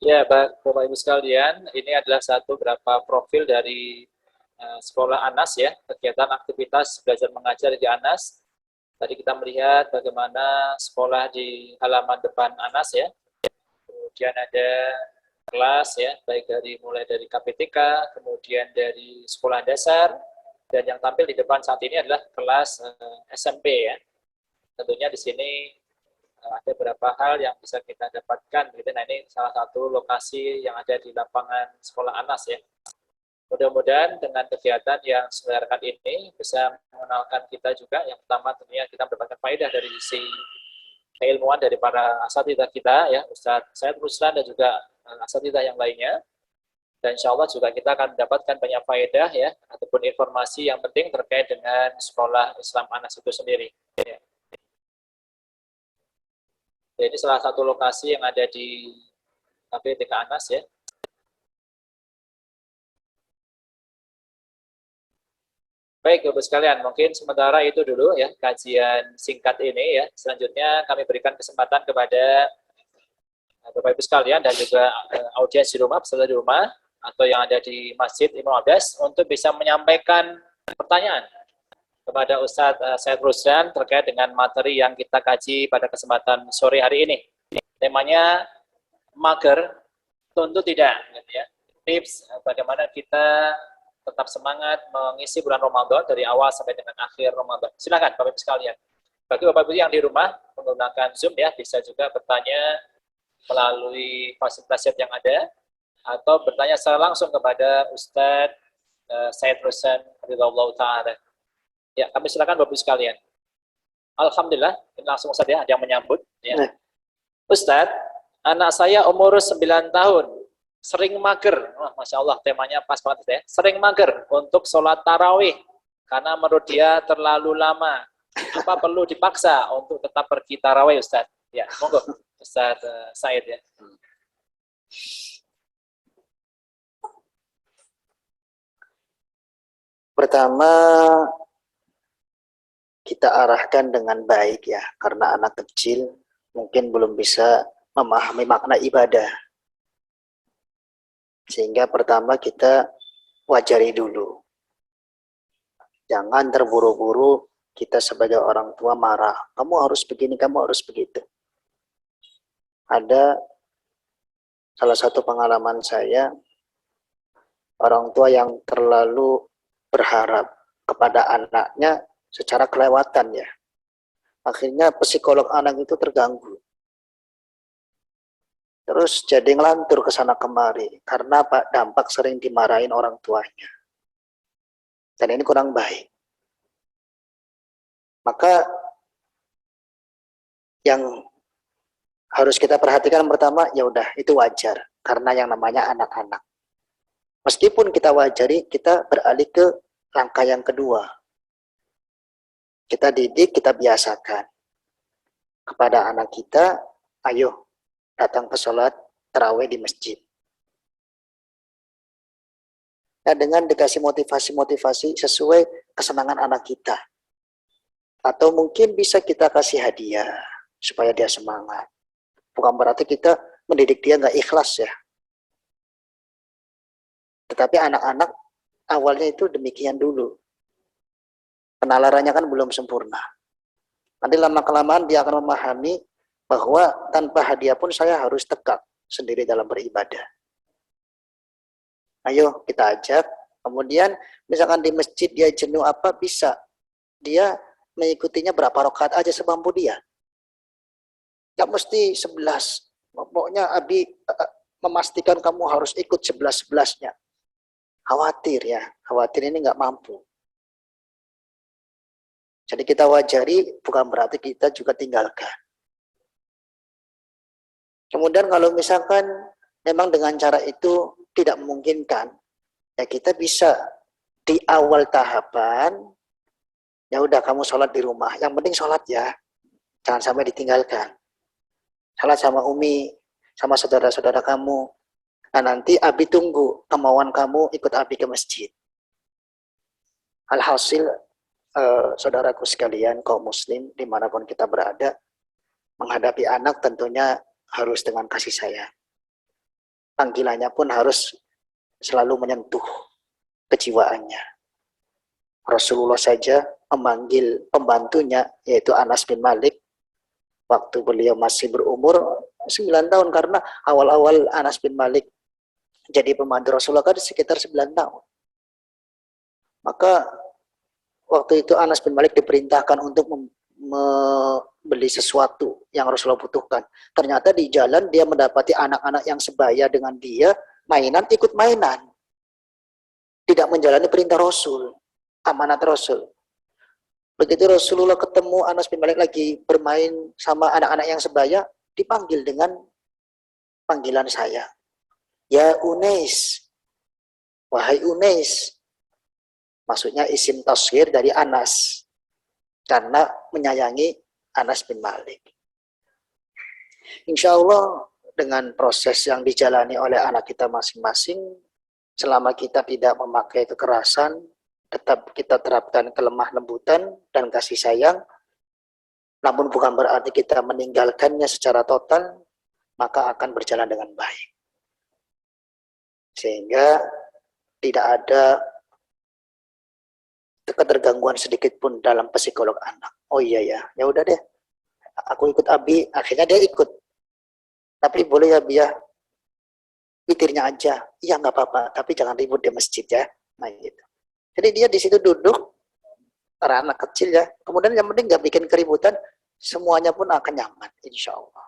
[SPEAKER 1] Ya, Bapak Ibu sekalian, ini adalah beberapa profil dari Sekolah Anas ya, kegiatan aktivitas belajar mengajar di Anas. Tadi kita melihat bagaimana sekolah di halaman depan Anas ya. Kemudian ada kelas ya, baik mulai dari KPTK, kemudian dari sekolah dasar, dan yang tampil di depan saat ini adalah kelas SMP ya. Tentunya di sini ada beberapa hal yang bisa kita dapatkan gitu. Nah, ini salah satu lokasi yang ada di lapangan Sekolah Anas ya. Mudah-mudahan dengan kegiatan yang diselenggarakan ini bisa mengenalkan kita juga. Yang pertama tentunya kita mendapatkan faedah dari sisi keilmuan dari para asatidzah kita ya, Ustaz Said Ruslan dan juga asatidzah yang lainnya. Dan insya Allah juga kita akan mendapatkan banyak faedah ya, ataupun informasi yang penting terkait dengan Sekolah Islam Anas itu sendiri. Ya. Ini salah satu lokasi yang ada di KPTK Anas ya. Baik, Bapak sekalian, mungkin sementara itu dulu ya kajian singkat ini ya. Selanjutnya kami berikan kesempatan kepada Bapak Ibu sekalian dan juga audiens di rumah, peserta di rumah atau yang ada di Masjid Ibnu Abbas untuk bisa menyampaikan pertanyaan kepada Ustadz Said Ruslan terkait dengan materi yang kita kaji pada kesempatan sore hari ini. Temanya mager, tentu tidak. Gitu ya. Tips bagaimana kita tetap semangat mengisi bulan Ramadan dari awal sampai dengan akhir Ramadan. Silakan Bapak Ibu sekalian. Bagi Bapak Ibu yang di rumah menggunakan Zoom ya, bisa juga bertanya melalui fasilitas chat yang ada atau bertanya secara langsung kepada Ustadz Said Ruslan radhiyallahu taala. Ya, kami silakan Bapak Ibu sekalian. Alhamdulillah, ini langsung saja ada yang menyambut. Ya. Ustadz, anak saya umur 9 tahun, sering mager. Oh, Masya Allah, temanya pas banget ya. Sering mager untuk sholat tarawih, karena menurut dia terlalu lama. Apa perlu dipaksa untuk tetap pergi tarawih, Ustadz? Ya, monggo, Ustadz Said ya.
[SPEAKER 2] Pertama, kita arahkan dengan baik ya, karena anak kecil mungkin belum bisa memahami makna ibadah. Sehingga pertama kita wajari dulu. Jangan terburu-buru kita sebagai orang tua marah. Kamu harus begini, kamu harus begitu. Ada salah satu pengalaman saya, orang tua yang terlalu berharap kepada anaknya secara kelewatan ya. Akhirnya psikolog anak itu terganggu. Terus jadi ngelantur ke sana kemari karena Pak dampak sering dimarahin orang tuanya. Dan ini kurang baik. Maka yang harus kita perhatikan pertama, ya udah itu wajar karena yang namanya anak-anak. Meskipun kita wajari, kita beralih ke langkah yang kedua. Kita didik, kita biasakan kepada anak kita, ayo datang ke sholat tarawih di masjid. Nah, dengan dikasih motivasi-motivasi sesuai kesenangan anak kita. Atau mungkin bisa kita kasih hadiah supaya dia semangat. Bukan berarti kita mendidik dia nggak ikhlas ya. Tetapi anak-anak awalnya itu demikian dulu. Penalarannya kan belum sempurna. Nanti lama-kelamaan dia akan memahami bahwa tanpa hadiah pun saya harus tegak sendiri dalam beribadah. Ayo kita ajak. Kemudian misalkan di masjid dia jenuh apa, bisa. Dia mengikutinya berapa rakaat aja semampu dia. Gak mesti 11. Pokoknya Abi memastikan kamu harus ikut 11-11-nya. Khawatir ya. Khawatir ini gak mampu. Jadi kita wajari bukan berarti kita juga tinggalkan. Kemudian kalau misalkan memang dengan cara itu tidak memungkinkan, ya kita bisa di awal tahapan, ya udah kamu sholat di rumah. Yang penting sholat ya, jangan sampai ditinggalkan. Sholat sama Umi, sama saudara-saudara kamu. Nah nanti Abi tunggu kemauan kamu ikut Abi ke masjid. Alhasil, saudaraku sekalian, kaum muslim, dimanapun kita berada, menghadapi anak tentunya harus dengan kasih sayang. Panggilannya pun harus selalu menyentuh kejiwaannya. Rasulullah saja memanggil pembantunya, yaitu Anas bin Malik, waktu beliau masih berumur 9 tahun, karena awal-awal Anas bin Malik jadi pembantu Rasulullah kan sekitar 9 tahun. Maka waktu itu Anas bin Malik diperintahkan untuk membeli sesuatu yang Rasulullah butuhkan. Ternyata di jalan dia mendapati anak-anak yang sebaya dengan dia, mainan ikut mainan. Tidak menjalani perintah Rasul, amanat Rasul. Begitu Rasulullah ketemu Anas bin Malik lagi bermain sama anak-anak yang sebaya, dipanggil dengan panggilan saya. Ya Unais, wahai Unais. Maksudnya isim tasghir dari Anas. Karena menyayangi Anas bin Malik. Insya Allah dengan proses yang dijalani oleh anak kita masing-masing, selama kita tidak memakai kekerasan, tetap kita terapkan kelemah lembutan dan kasih sayang, namun bukan berarti kita meninggalkannya secara total, maka akan berjalan dengan baik. Sehingga tidak ada ketergangguan sedikit pun dalam psikolog anak. Oh iya ya, ya udah deh, aku ikut Abi. Akhirnya dia ikut. Tapi boleh ya Bi ya, witirnya aja. Iya nggak apa-apa, tapi jangan ribut di masjid ya. Nah gitu. Jadi dia di situ duduk, para anak kecil ya. Kemudian yang penting nggak bikin keributan, semuanya pun akan nyaman, insya Allah.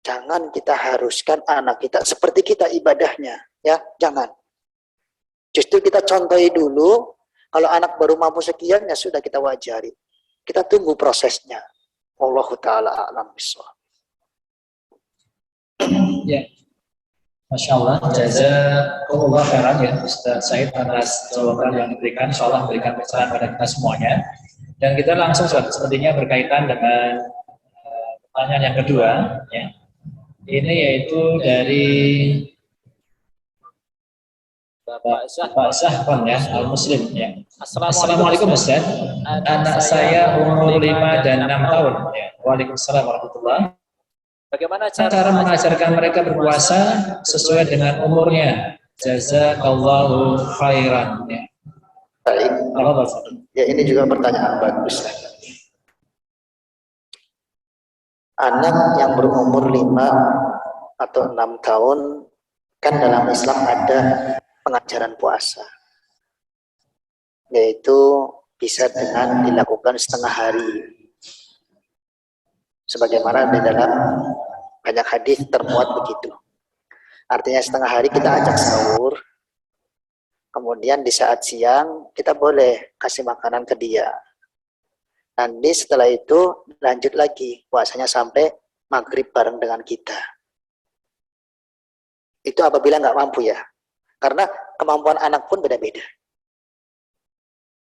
[SPEAKER 2] Jangan kita haruskan anak kita seperti kita ibadahnya, ya jangan. Justru kita contohi dulu, kalau anak baru mampu sekian, ya sudah kita wajari. Kita tunggu prosesnya. Wallahu ta'ala a'lam bishawab.
[SPEAKER 1] Ya, Masya Allah, jazakumullah khairan ya Ustaz Said atas jawaban yang diberikan. Insya Allah memberikan pencerahan pada kita semuanya. Dan kita langsung sepertinya berkaitan dengan pertanyaan yang kedua. Ya. Ini yaitu dari Bapak Zahran ya, Al-Muslim ya. Assalamualaikum Ustaz. Anak saya umur 5 dan 6 tahun. Ya. Waalaikumsalam warahmatullahi. Bagaimana cara mengajarkan mereka berpuasa sesuai dengan umurnya? Jazakallahu khairan.
[SPEAKER 2] Baik. Ya, ini juga pertanyaan bagus. Anak yang berumur 5 atau 6 tahun, kan dalam Islam ada pengajaran puasa. Yaitu bisa dengan dilakukan setengah hari. Sebagaimana di dalam banyak hadis termuat begitu. Artinya setengah hari kita ajak sahur, kemudian di saat siang kita boleh kasih makanan ke dia. Nanti setelah itu lanjut lagi puasanya sampai maghrib bareng dengan kita. Itu apabila nggak mampu ya. Karena kemampuan anak pun beda-beda.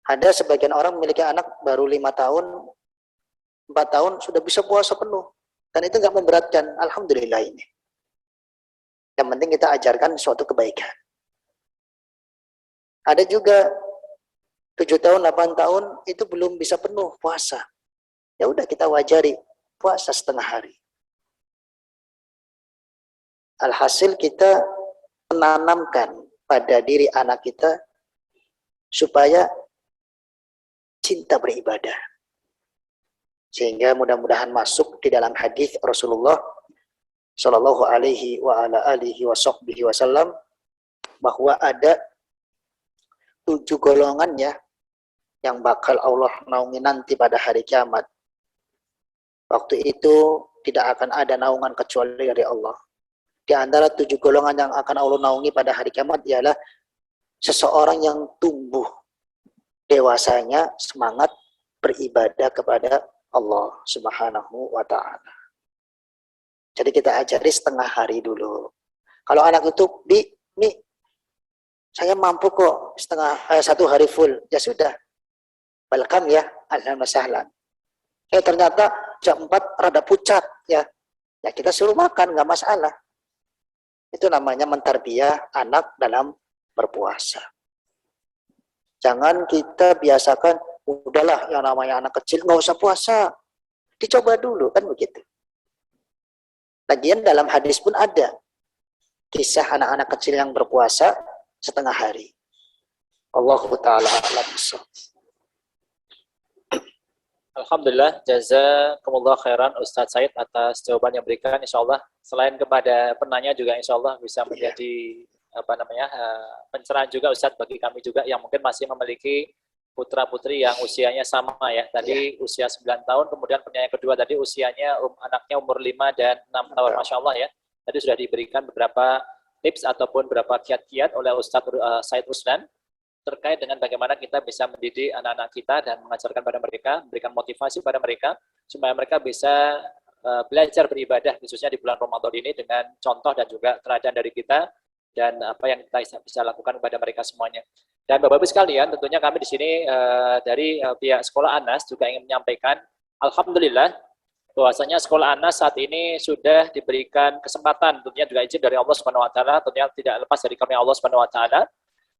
[SPEAKER 2] Ada sebagian orang memiliki anak baru 5 tahun, 4 tahun sudah bisa puasa penuh. Dan itu nggak memberatkan. Alhamdulillah ini. Yang penting kita ajarkan suatu kebaikan. Ada juga 7 tahun, 8 tahun itu belum bisa penuh puasa. Ya udah kita wajari puasa setengah hari. Alhasil kita menanamkan pada diri anak kita supaya cinta beribadah. Sehingga mudah-mudahan masuk di dalam hadis Rasulullah Shallallahu alaihi wa ala alihi wasallam bahwa ada 7 golongan ya yang bakal Allah naungi nanti pada hari kiamat. Waktu itu tidak akan ada naungan kecuali dari Allah. Di antara 7 golongan yang akan Allah naungi pada hari kiamat ialah seseorang yang tumbuh dewasanya semangat beribadah kepada Allah Subhanahu wa ta'ala. Jadi kita ajari setengah hari dulu. Kalau anak itu, Bi, saya mampu kok satu hari full. Ya sudah, welcome ya, alhamdulillah. Ternyata jam 4 rada pucat ya. Ya kita suruh makan, nggak masalah. Itu namanya mentarbiyah anak dalam berpuasa. Jangan kita biasakan, udahlah yang namanya anak kecil nggak usah puasa. Dicoba dulu, kan begitu. Lagian dalam hadis pun ada kisah anak-anak kecil yang berpuasa setengah hari. Allahu ta'ala a'lam.
[SPEAKER 1] Alhamdulillah, jazakumullah khairan Ustadz Said atas jawaban yang berikan. Insyaallah selain kepada penanya juga insyaallah bisa menjadi pencerahan juga Ustadz bagi kami juga yang mungkin masih memiliki putra-putri yang usianya sama ya. Tadi usia 9 tahun, kemudian penanya kedua tadi usianya anaknya umur 5 dan 6 tahun. Masya Allah ya. Tadi sudah diberikan beberapa tips ataupun beberapa kiat-kiat oleh Ustadz Said Ruslan terkait dengan bagaimana kita bisa mendidik anak-anak kita dan mengajarkan pada mereka, memberikan motivasi pada mereka supaya mereka bisa belajar beribadah khususnya di bulan Ramadan ini dengan contoh dan juga teladan dari kita dan apa yang kita bisa lakukan kepada mereka semuanya. Dan Bapak-Ibu sekalian, tentunya kami di sini dari pihak Sekolah Anas juga ingin menyampaikan, alhamdulillah bahwasanya Sekolah Anas saat ini sudah diberikan kesempatan, tentunya juga izin dari Allah Subhanahu wa taala, tentunya tidak lepas dari karunia Allah Subhanahu wa taala.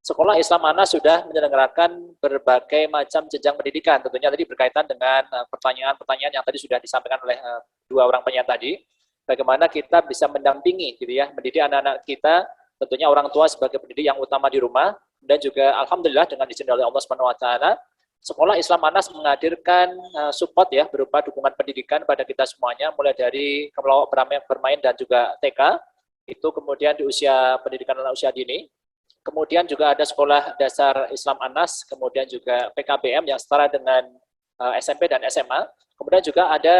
[SPEAKER 1] Sekolah Islam Anas sudah menyelenggarakan berbagai macam jenjang pendidikan, tentunya tadi berkaitan dengan pertanyaan-pertanyaan yang tadi sudah disampaikan oleh 2 orang penanya tadi, bagaimana kita bisa mendampingi gitu ya, mendidik anak-anak kita, tentunya orang tua sebagai pendidik yang utama di rumah, dan juga alhamdulillah dengan izin dari Allah Subhanahu wa taala, Sekolah Islam Anas menghadirkan support ya berupa dukungan pendidikan pada kita semuanya mulai dari kelawak bermain dan juga TK, itu kemudian di usia pendidikan anak usia dini. Kemudian juga ada Sekolah Dasar Islam Anas, kemudian juga PKBM yang setara dengan SMP dan SMA. Kemudian juga ada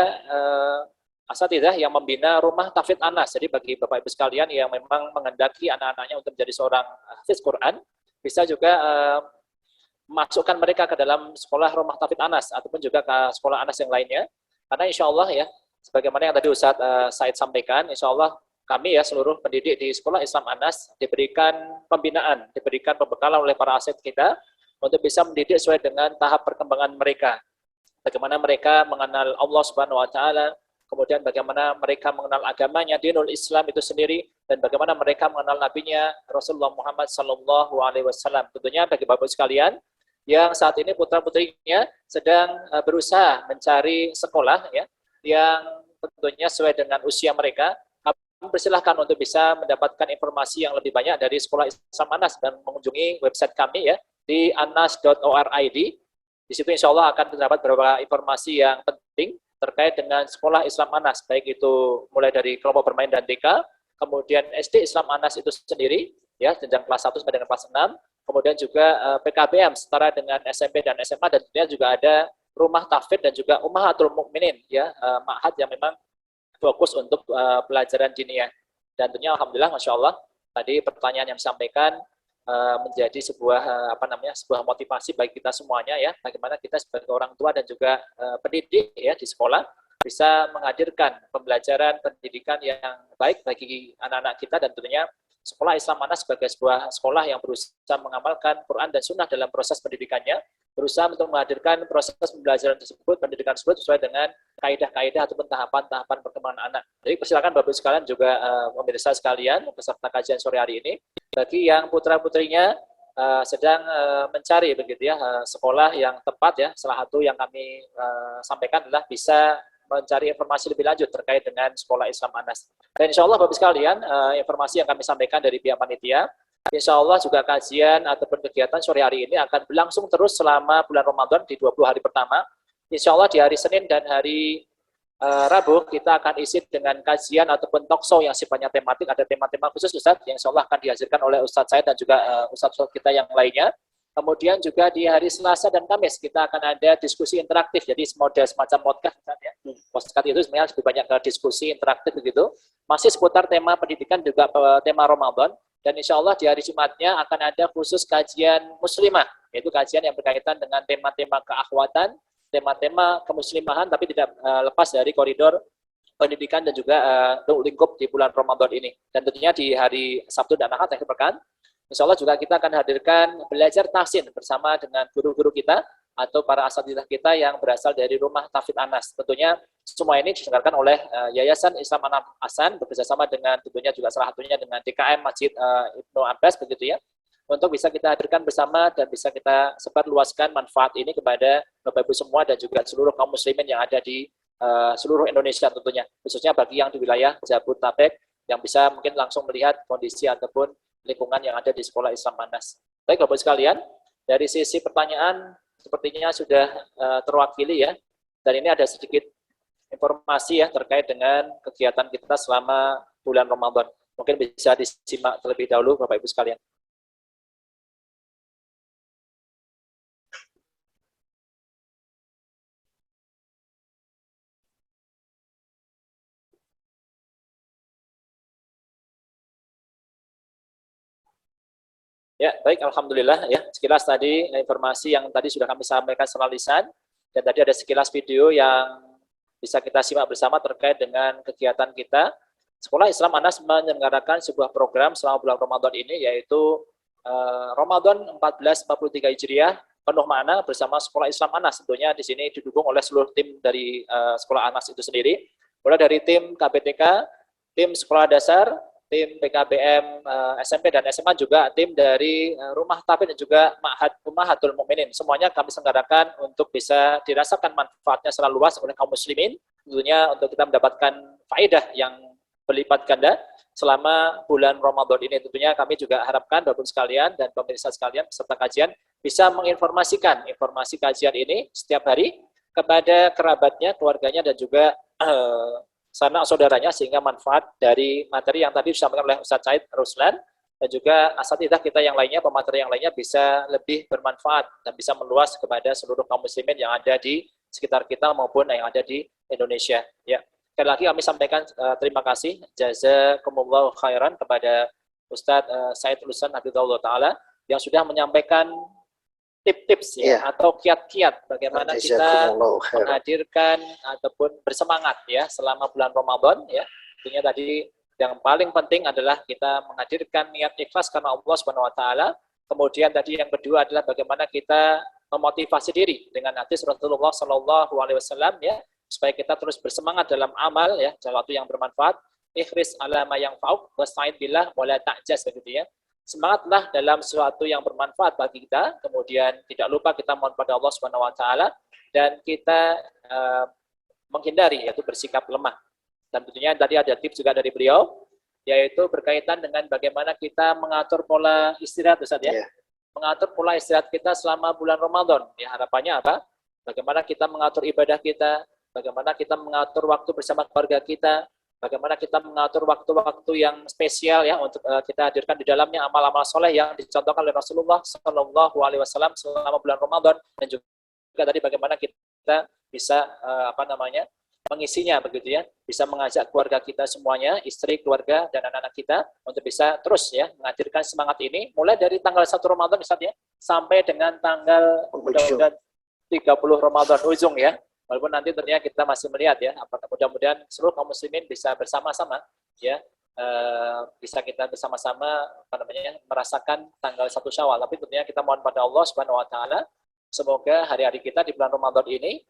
[SPEAKER 1] asatidzah yang membina rumah tahfidz Anas. Jadi bagi Bapak Ibu sekalian yang memang menghendaki anak-anaknya untuk menjadi seorang hafiz Quran, bisa juga masukkan mereka ke dalam sekolah rumah tahfidz Anas ataupun juga ke sekolah Anas yang lainnya. Karena insya Allah ya, sebagaimana yang tadi Ustadz Said sampaikan, insya Allah kami ya seluruh pendidik di Sekolah Islam Anas diberikan pembinaan, diberikan pembekalan oleh para aset kita untuk bisa mendidik sesuai dengan tahap perkembangan mereka. Bagaimana mereka mengenal Allah Subhanahu wa taala, kemudian bagaimana mereka mengenal agamanya, dinul Islam itu sendiri, dan bagaimana mereka mengenal nabinya Rasulullah Muhammad sallallahu alaihi wasallam. Tentunya bagi Bapak sekalian yang saat ini putra-putrinya sedang berusaha mencari sekolah ya yang tentunya sesuai dengan usia mereka, kami persilahkan untuk bisa mendapatkan informasi yang lebih banyak dari Sekolah Islam Anas dan mengunjungi website kami ya di anas.or.id. Di situ insya Allah akan terdapat beberapa informasi yang penting terkait dengan Sekolah Islam Anas, baik itu mulai dari kelompok bermain dan TK, kemudian SD Islam Anas itu sendiri, ya jenjang kelas 1 sampai dengan kelas 6, kemudian juga PKBM setara dengan SMP dan SMA, dan tentunya juga ada rumah tahfidz dan juga Ummahatul Mukminin, ya ma'had yang memang fokus untuk pelajaran diniyah. Dan tentunya alhamdulillah, masya Allah, tadi pertanyaan yang disampaikan menjadi sebuah sebuah motivasi bagi kita semuanya ya, bagaimana kita sebagai orang tua dan juga pendidik ya di sekolah bisa menghadirkan pembelajaran pendidikan yang baik bagi anak-anak kita, dan tentunya Sekolah Islam Anas sebagai sebuah sekolah yang berusaha mengamalkan Quran dan Sunnah dalam proses pendidikannya, berusaha untuk menghadirkan proses pembelajaran tersebut, pendidikan tersebut sesuai dengan kaidah-kaidah ataupun tahapan-tahapan perkembangan anak. Jadi persilakan Bapak sekalian juga pemirsa sekalian peserta kajian sore hari ini, bagi yang putra-putrinya sedang mencari begitu ya sekolah yang tepat ya, salah satu yang kami sampaikan adalah bisa mencari informasi lebih lanjut terkait dengan Sekolah Islam Anas. Dan insya Allah Bapak sekalian, informasi yang kami sampaikan dari pihak panitia, insya Allah juga kajian ataupun kegiatan sore hari ini akan berlangsung terus selama bulan Ramadan di 20 hari pertama. Insya Allah di hari Senin dan hari Rabu kita akan isi dengan kajian ataupun talkshow yang sifatnya tematik, ada tema-tema khusus Ustaz yang insya Allah akan dihasilkan oleh Ustaz saya dan juga Ustaz-Ustaz kita yang lainnya. Kemudian juga di hari Selasa dan Kamis kita akan ada diskusi interaktif, jadi model semacam podcast ya. Podcast itu sebenarnya lebih banyak ke diskusi interaktif begitu, masih seputar tema pendidikan juga tema Ramadan. Dan insya Allah di hari Jumatnya akan ada khusus kajian muslimah, yaitu kajian yang berkaitan dengan tema-tema keakhwatan, tema-tema kemuslimahan, tapi tidak lepas dari koridor pendidikan dan juga lingkup di bulan Ramadan ini. Dan tentunya di hari Sabtu dan Ahad akhir pekan, insya Allah juga kita akan hadirkan belajar tahsin bersama dengan guru-guru kita atau para asatidzah kita yang berasal dari Rumah Tahfidz Anas. Tentunya semua ini diselenggarakan oleh Yayasan Islam Anas Hasan bekerjasama dengan tentunya juga salah satunya dengan DKM Masjid Ibnu Abbas begitu ya, untuk bisa kita hadirkan bersama dan bisa kita sebarluaskan manfaat ini kepada Bapak Ibu semua dan juga seluruh kaum muslimin yang ada di seluruh Indonesia tentunya, khususnya bagi yang di wilayah Jabodetabek yang bisa mungkin langsung melihat kondisi ataupun lingkungan yang ada di Sekolah Islam Anas. Baik Bapak sekalian, dari sisi pertanyaan sepertinya sudah terwakili ya, dan ini ada sedikit informasi ya terkait dengan kegiatan kita selama bulan Ramadan. Mungkin bisa disimak terlebih dahulu Bapak Ibu sekalian. Ya, baik, alhamdulillah ya. Sekilas tadi informasi yang tadi sudah kami sampaikan secara lisan, dan tadi ada sekilas video yang bisa kita simak bersama terkait dengan kegiatan kita. Sekolah Islam Anas menyelenggarakan sebuah program selama bulan Ramadan ini, yaitu Ramadan 1443 Hijriah penuh makna bersama Sekolah Islam Anas. Tentunya di sini didukung oleh seluruh tim dari Sekolah Anas itu sendiri, mulai dari tim KBTK, tim Sekolah Dasar, tim PKBM SMP dan SMA, juga tim dari Rumah Tahfidz dan juga Ma'had Ummahatul Mukminin. Semuanya kami selenggarakan untuk bisa dirasakan manfaatnya secara luas oleh kaum muslimin, tentunya untuk kita mendapatkan faedah yang berlipat ganda selama bulan Ramadan ini. Tentunya kami juga harapkan Bapak sekalian dan pemirsa sekalian peserta kajian bisa menginformasikan informasi kajian ini setiap hari kepada kerabatnya, keluarganya, dan juga sanak saudaranya, sehingga manfaat dari materi yang tadi disampaikan oleh Ustaz Said Ruslan dan juga asatidzah kita yang lainnya, pemateri yang lainnya bisa lebih bermanfaat dan bisa meluas kepada seluruh kaum muslimin yang ada di sekitar kita maupun yang ada di Indonesia. Ya, sekali lagi kami sampaikan terima kasih jazakumullahu khairan kepada Ustaz Said Ruslan Hafizahullah Ta'ala yang sudah menyampaikan tips-tips ya, atau kiat-kiat bagaimana kita menghadirkan ataupun bersemangat ya selama bulan Ramadan ya. Tentunya tadi yang paling penting adalah kita menghadirkan niat ikhlas karena Allah Subhanahu wa taala. Kemudian tadi yang kedua adalah bagaimana kita memotivasi diri dengan hadis Rasulullah sallallahu alaihi wasallam ya, supaya kita terus bersemangat dalam amal ya, sesuatu yang bermanfaat. Ikhris ala ma yanfa'uk wasta'id billah wa la ta'jaz begitu ya. Semangatlah dalam sesuatu yang bermanfaat bagi kita, kemudian tidak lupa kita mohon pada Allah Subhanahu wa taala, dan kita menghindari yaitu bersikap lemah. Dan tentunya tadi ada tips juga dari beliau, yaitu berkaitan dengan bagaimana kita mengatur pola istirahat, Ustaz ya.
[SPEAKER 2] Yeah.
[SPEAKER 1] Mengatur pola istirahat kita selama bulan Ramadan. Ya, harapannya apa? Bagaimana kita mengatur ibadah kita, bagaimana kita mengatur waktu bersama keluarga kita, bagaimana kita mengatur waktu-waktu yang spesial ya untuk kita hadirkan di dalamnya amal-amal soleh yang dicontohkan oleh Rasulullah Shallallahu Alaihi Wasallam selama bulan Ramadan, dan juga tadi bagaimana kita bisa mengisinya begitu ya, bisa mengajak keluarga kita semuanya, istri, keluarga, dan anak-anak kita untuk bisa terus ya menghadirkan semangat ini mulai dari tanggal 1 Ramadan misalnya sampai dengan tanggal mudah-mudahan 30 Ramadan ujung ya. Walaupun nanti tentunya kita masih melihat ya, apakah mudah-mudahan seluruh kaum muslimin bisa bersama-sama ya, bisa kita bersama-sama merasakan tanggal 1 Syawal. Tapi tentunya kita mohon pada Allah Subhanahu wa taala semoga hari-hari kita di bulan Ramadan ini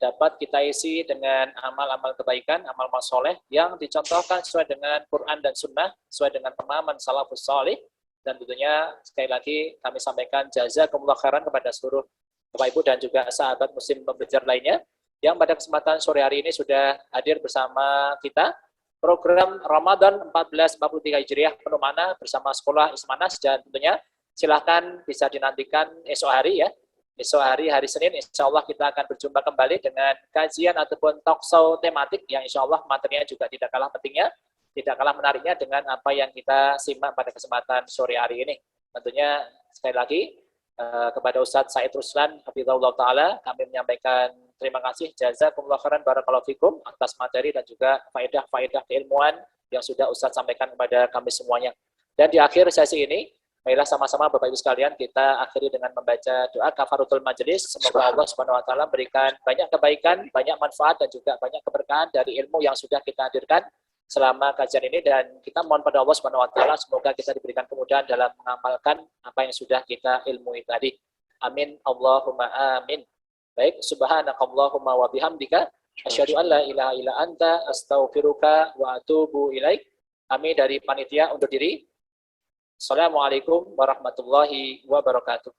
[SPEAKER 1] dapat kita isi dengan amal-amal kebaikan, amal-amal soleh yang dicontohkan sesuai dengan Quran dan Sunnah, sesuai dengan pemahaman salafus salih. Dan tentunya sekali lagi kami sampaikan jazakumullah khairan kepada seluruh Bapak Ibu dan juga sahabat muslim pembelajar lainnya yang pada kesempatan sore hari ini sudah hadir bersama kita. Program Ramadan 1443 Hijriah penuh makna bersama Sekolah Ismanas, dan tentunya silahkan bisa dinantikan esok hari ya. Esok hari Senin, insya Allah kita akan berjumpa kembali dengan kajian ataupun talk show tematik yang insya Allah materinya juga tidak kalah pentingnya, tidak kalah menariknya dengan apa yang kita simak pada kesempatan sore hari ini. Tentunya sekali lagi kepada Ustadz Said Ruslan hafizahullah ta'ala kami menyampaikan terima kasih, jazakumullah khairan barakallahu fikum atas materi dan juga faedah-faedah keilmuan yang sudah Ustadz sampaikan kepada kami semuanya. Dan di akhir sesi ini, marilah sama-sama Bapak Ibu sekalian kita akhiri dengan membaca doa kafaratul majelis. Semoga Allah Subhanahu wa taala berikan banyak kebaikan, banyak manfaat dan juga banyak keberkahan dari ilmu yang sudah kita hadirkan selama kajian ini, dan kita mohon pada Allah Subhanahu wa taala semoga kita diberikan kemudahan dalam mengamalkan apa yang sudah kita ilmui tadi. Amin Allahumma amin. Baik, subhanakallahumma wa bihamdika asyhadu an la ilaha illa anta astaghfiruka wa atubu ilaik. Kami dari panitia undur diri. Assalamualaikum warahmatullahi wabarakatuh.